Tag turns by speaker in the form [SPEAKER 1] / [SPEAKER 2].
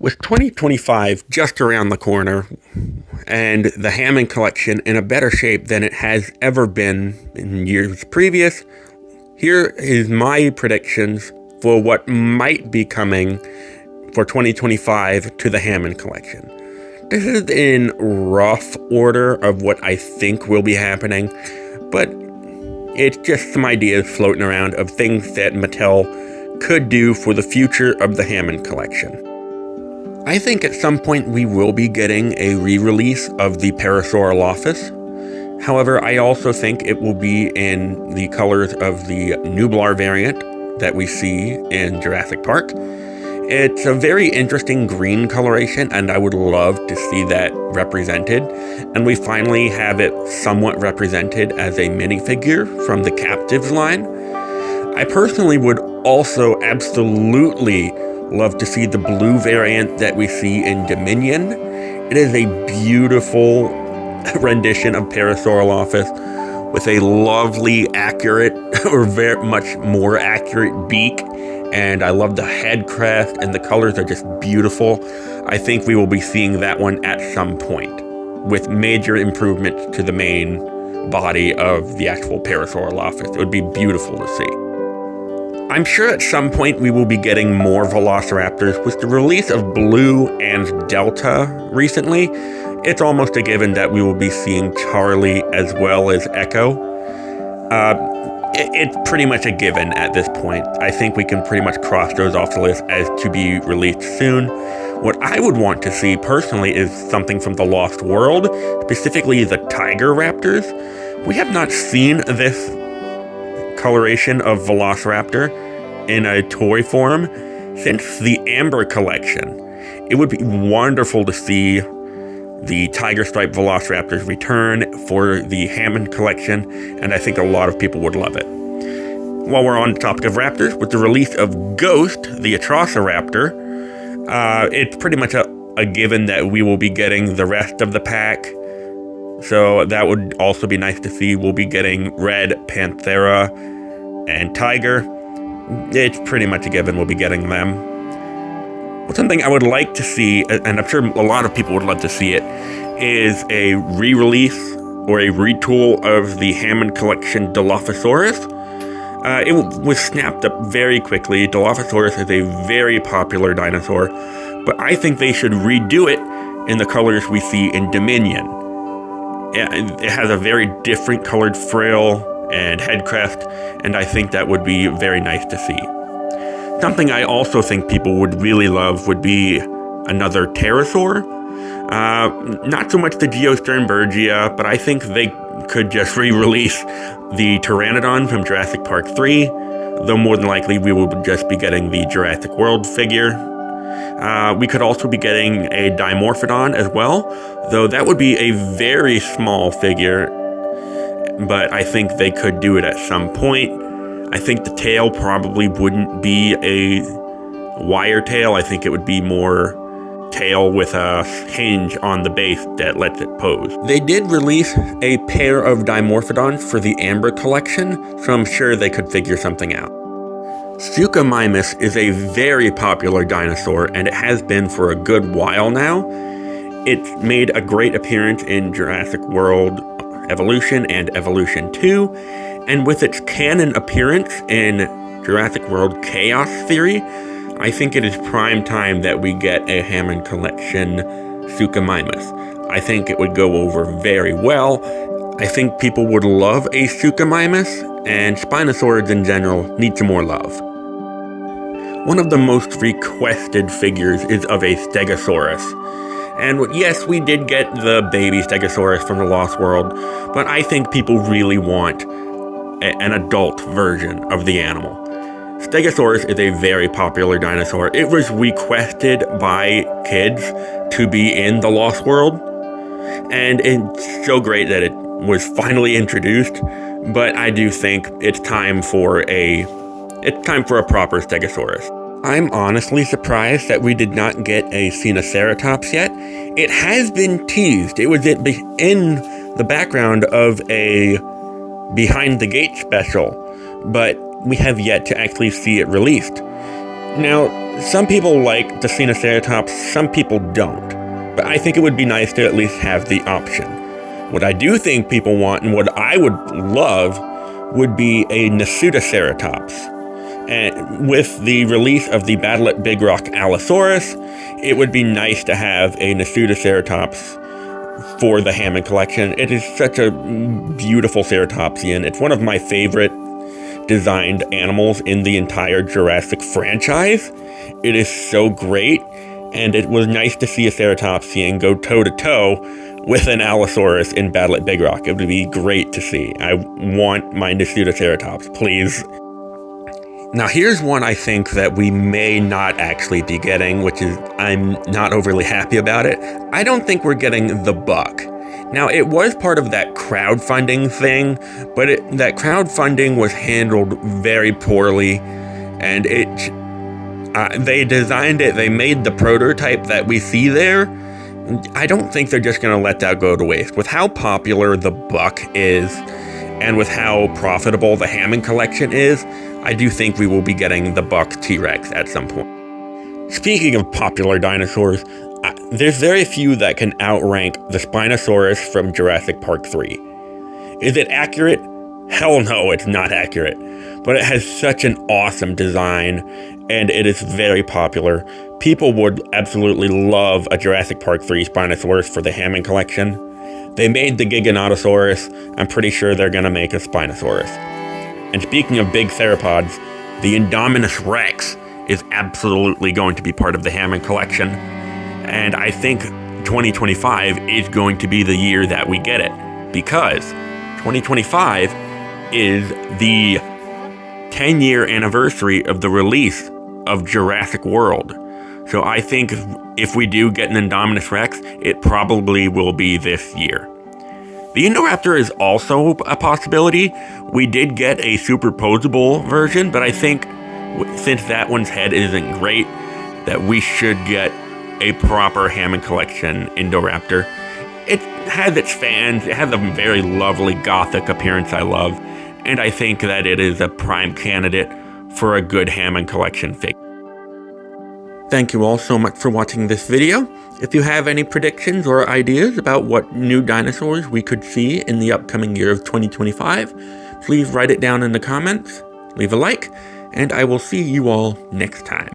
[SPEAKER 1] With 2025 just around the corner and the Hammond Collection in a better shape than it has ever been in years previous, here is my predictions for what might be coming for 2025 to the Hammond Collection. This is in rough order of what I think will be happening, but it's just some ideas floating around of things that Mattel could do for the future of the Hammond Collection. I think at some point we will be getting a re-release of the Parasaurolophus. However, I also think it will be in the colors of the Nublar variant that we see in Jurassic Park. It's a very interesting green coloration, and I would love to see that represented. And we finally have it somewhat represented as a minifigure from the Captives line. I personally would also absolutely love to see the blue variant that we see in Dominion. It is a beautiful rendition of Parasaurolophus with a lovely, accurate, or very much more accurate beak. And I love the head crest, and the colors are just beautiful. I think we will be seeing that one at some point, with major improvements to the main body of the actual Parasaurolophus. It would be beautiful to see. I'm sure at some point we will be getting more Velociraptors. With the release of Blue and Delta recently, it's almost a given that we will be seeing Charlie as well as Echo. It's pretty much a given at this point. I think we can pretty much cross those off the list as to be released soon. What I would want to see personally is something from the Lost World, specifically the Tiger Raptors. We have not seen this coloration of Velociraptor in a toy form since the Amber Collection. It would be wonderful to see the tiger stripe Velociraptors return for the Hammond Collection, and I think a lot of people would love it. While we're on the topic of raptors, with the release of Ghost, the Atrociraptor, it's pretty much a given that we will be getting the rest of the pack. So that would also be nice to see. We'll be getting Red, Panthera, and Tiger. It's pretty much a given we'll be getting them. Something I would like to see, and I'm sure a lot of people would love to see it, is a re-release or a retool of the Hammond Collection Dilophosaurus. It was snapped up very quickly. Dilophosaurus is a very popular dinosaur, but I think they should redo it in the colors we see in Dominion. It has a very different colored frill and head crest, and I think that would be very nice to see. Something I also think people would really love would be another pterosaur. Not so much the Geosternbergia, but I think they could just re-release the Pteranodon from Jurassic Park 3, though more than likely we will just be getting the Jurassic World figure. We could also be getting a Dimorphodon as well, though that would be a very small figure, but I think they could do it at some point. I think the tail probably wouldn't be a wire tail. I think it would be more tail with a hinge on the base that lets it pose. They did release a pair of Dimorphodons for the Amber Collection, so I'm sure they could figure something out. Suchomimus is a very popular dinosaur, and it has been for a good while now. It's made a great appearance in Jurassic World Evolution and Evolution 2, and with its canon appearance in Jurassic World Chaos Theory, I think it is prime time that we get a Hammond Collection Suchomimus. I think it would go over very well. I think people would love a Suchomimus, and Spinosaurids in general need some more love. One of the most requested figures is of a Stegosaurus. And yes, we did get the baby Stegosaurus from the Lost World, but I think people really want an adult version of the animal. Stegosaurus is a very popular dinosaur. It was requested by kids to be in the Lost World, and it's so great that it was finally introduced, but I do think it's time for a proper Stegosaurus. I'm honestly surprised that we did not get a Ceratopsian yet. It has been teased. It was in the background of a Behind the Gate special, but we have yet to actually see it released. Now, Some people like the Ceratops, some people don't. But I think it would be nice to at least have the option. What I do think people want, and what I would love, would be a Ceratops. And with the release of the Battle at Big Rock Allosaurus, it would be nice to have a Ceratops for the Hammond Collection. It is such a beautiful Ceratopsian. It's one of my favorite designed animals in the entire Jurassic franchise. It is so great, and it was nice to see a Ceratopsian go toe-to-toe with an Allosaurus in Battle at Big Rock. It would be great to see. I want my Ceratops, please. Now here's one I think that we may not actually be getting, which is, I'm not overly happy about it. I don't think we're getting the buck. Now it was part of that crowdfunding thing, but that crowdfunding was handled very poorly, and they designed it, they made the prototype that we see there. I don't think they're just gonna let that go to waste. With how popular the buck is, and with how profitable the Hammond Collection is, I do think we will be getting the buck T-Rex at some point. Speaking of popular dinosaurs, there's very few that can outrank the Spinosaurus from Jurassic Park 3. Is it accurate? Hell no, it's not accurate. But it has such an awesome design, and it is very popular. People would absolutely love a Jurassic Park 3 Spinosaurus for the Hammond Collection. They made the Giganotosaurus. I'm pretty sure they're gonna make a Spinosaurus. And speaking of big theropods, the Indominus Rex is absolutely going to be part of the Hammond Collection. And I think 2025 is going to be the year that we get it, because 2025 is the 10-year anniversary of the release of Jurassic World. So I think if we do get an Indominus Rex, it probably will be this year. The Indoraptor is also a possibility. We did get a superposable version, but I think since that one's head isn't great, that we should get a proper Hammond Collection Indoraptor. It has its fans, it has a very lovely gothic appearance I love, and I think that it is a prime candidate for a good Hammond Collection figure. Thank you all so much for watching this video. If you have any predictions or ideas about what new dinosaurs we could see in the upcoming year of 2025, please write it down in the comments, leave a like, and I will see you all next time.